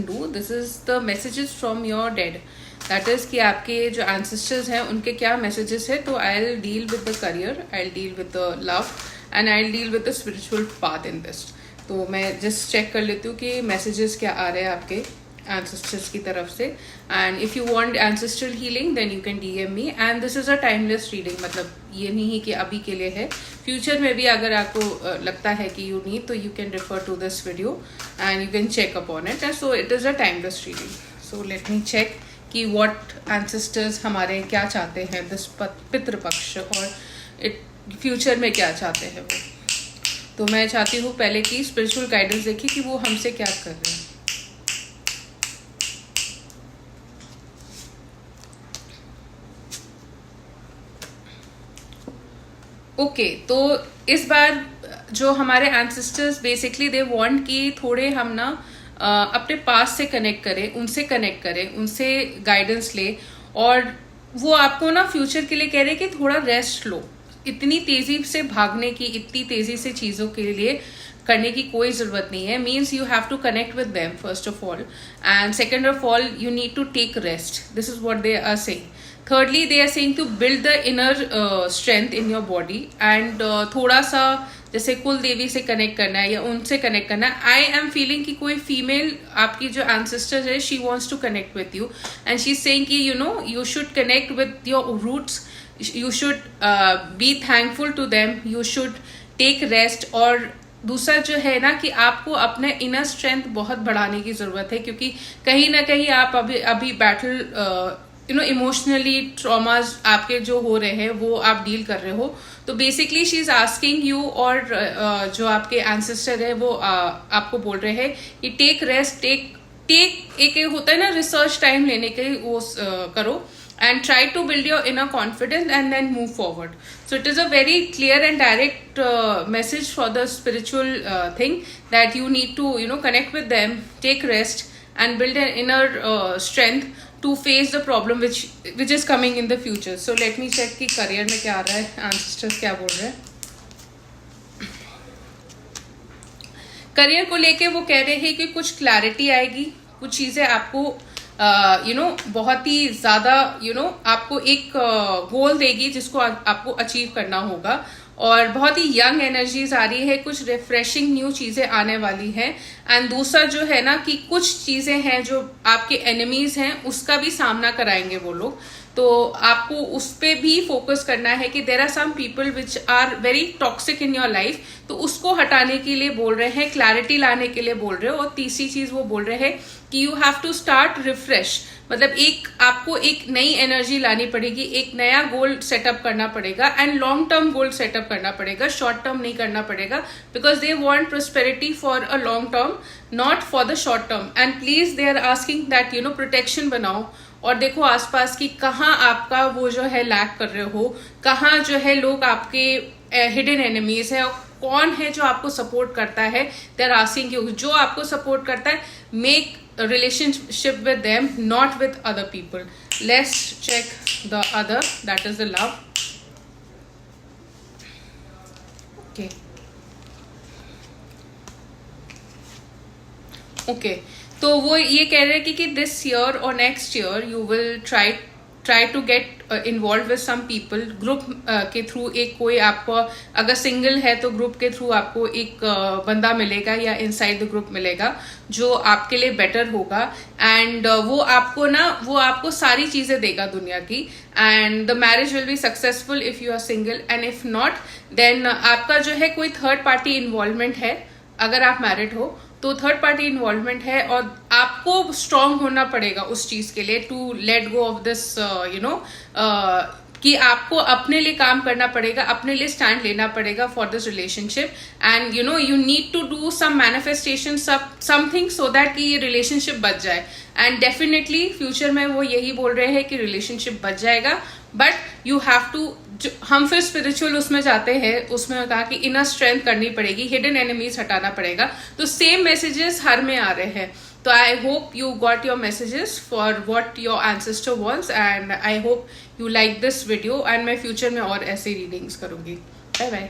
do. This is the messages from your dead. That is कि आपके जो ancestors हैं उनके क्या messages है. तो I'll deal with the career, I'll deal with the love and I'll deal with the spiritual path in this. तो मैं just check कर लेती हूँ कि messages क्या आ रहे हैं आपके ancestors की तरफ से. And if you want ancestral healing then you can DM me. And this is a timeless reading. मतलब ये नहीं है कि अभी के लिए है, फ्यूचर में भी अगर आपको लगता है कि you need, तो you can refer to this video and you can check upon it. And so it is a timeless reading. So let me check कि what ancestors हमारे क्या चाहते हैं दिस पितृपक्ष, और फ्यूचर में क्या चाहते हैं वो. तो मैं चाहती हूँ पहले कि स्पिरिचुअल गाइडेंस देखिए कि वो हमसे क्या कर रहे हैं. ओके तो इस बार जो हमारे एंसेस्टर्स बेसिकली दे वांट कि थोड़े हम ना अपने पास से कनेक्ट करें, उनसे गाइडेंस ले. और वो आपको ना फ्यूचर के लिए कह रहे हैं कि थोड़ा रेस्ट लो. इतनी तेजी से भागने की, इतनी तेजी से चीज़ों के लिए करने की कोई ज़रूरत नहीं है. Means you have to connect with them first of all, and second of all you need to take rest. This is what they are saying. Thirdly, they are saying to build the inner strength in your body and थोड़ा सा जैसे कुल देवी से connect करना है या उनसे connect करना है. आई एम फीलिंग कि कोई फीमेल आपकी जो एंसेस्टर है she wants to connect with you and she is saying कि you should connect with your roots, you should be thankful to them, you should take rest. और दूसरा जो है ना कि आपको अपने इनर स्ट्रेंथ बहुत बढ़ाने की ज़रूरत है, क्योंकि कहीं ना कहीं आप अभी बैटल इमोशनली ट्रॉमाज आपके जो हो रहे हैं वो आप डील कर रहे हो. तो basically she is asking you, और जो आपके एंसेस्टर है वो आपको बोल रहे हैं कि टेक रेस्ट, टेक एक होता है ना रिसर्च टाइम लेने के, वो करो and try to build your inner confidence and then move forward. So it is a very clear and direct message for the spiritual thing that you need to connect with them, take rest and build an inner strength to face the problem which is coming in the future. So let me check कि career में क्या आ रहा है, ancestors क्या बोल रहे हैं. Career को लेके वो कह रहे हैं कि कुछ क्लैरिटी आएगी, कुछ चीज़ें आपको बहुत ही ज़्यादा आपको एक गोल देगी जिसको आपको अचीव करना होगा. और बहुत ही यंग एनर्जीज आ रही है, कुछ रिफ्रेशिंग न्यू चीज़ें आने वाली हैं. एंड दूसरा जो है ना कि कुछ चीज़ें हैं जो आपके एनिमीज हैं उसका भी सामना कराएंगे वो लोग. तो आपको उस पर भी फोकस करना है कि there are some people which are very toxic in your life, तो उसको हटाने के लिए बोल रहे हैं, क्लैरिटी लाने के लिए बोल रहे हो. और तीसरी चीज़ वो बोल रहे हैं कि you have to start refresh, मतलब आपको एक नई एनर्जी लानी पड़ेगी, एक नया गोल सेटअप करना पड़ेगा and long term goal setup करना पड़ेगा, शॉर्ट टर्म नहीं करना पड़ेगा. Because they want prosperity for a long term, not for the short term. And please they are asking that protection बनाओ. और देखो आसपास की कहाँ आपका वो जो है लैक कर रहे हो, कहाँ जो है लोग आपके हिडन एनिमीज है, कौन है जो आपको सपोर्ट करता है. दे आर आस्किंग यू, जो आपको सपोर्ट करता है make relationship with them, not with other people. Let's check the other, that is the love. Okay तो वो ये कह रहे हैं कि दिस ईयर और next year you will try to get involve with some people. Group के through एक कोई आपको, अगर सिंगल है तो ग्रुप के थ्रू आपको एक बंदा मिलेगा या इनसाइड द ग्रुप मिलेगा जो आपके लिए बेटर होगा. एंड वो आपको सारी चीज़ें देगा दुनिया की. And the marriage will be successful if you are single, and if not then आपका जो है कोई थर्ड पार्टी इन्वॉल्वमेंट है. अगर आप मैरिड हो तो थर्ड पार्टी इन्वॉल्वमेंट है, और आपको स्ट्रांग होना पड़ेगा उस चीज़ के लिए, to let go of this कि आपको अपने लिए काम करना पड़ेगा, अपने लिए स्टैंड लेना पड़ेगा for this relationship. And you need to do some manifestation, something so that कि ये रिलेशनशिप बच जाए. एंड डेफिनेटली फ्यूचर में वो यही बोल रहे हैं कि रिलेशनशिप बच जाएगा, बट यू हैव टू, हम फिर स्पिरिचुअल उसमें जाते हैं, उसमें कहा कि इनर स्ट्रेंथ करनी पड़ेगी, हिडन एनिमीज हटाना पड़ेगा. तो सेम मैसेजेस हर में आ रहे हैं. तो I hope you got your messages for what your ancestor wants, and I hope you like this video. And मैं फ्यूचर में और ऐसे रीडिंग्स करूंगी. Bye bye.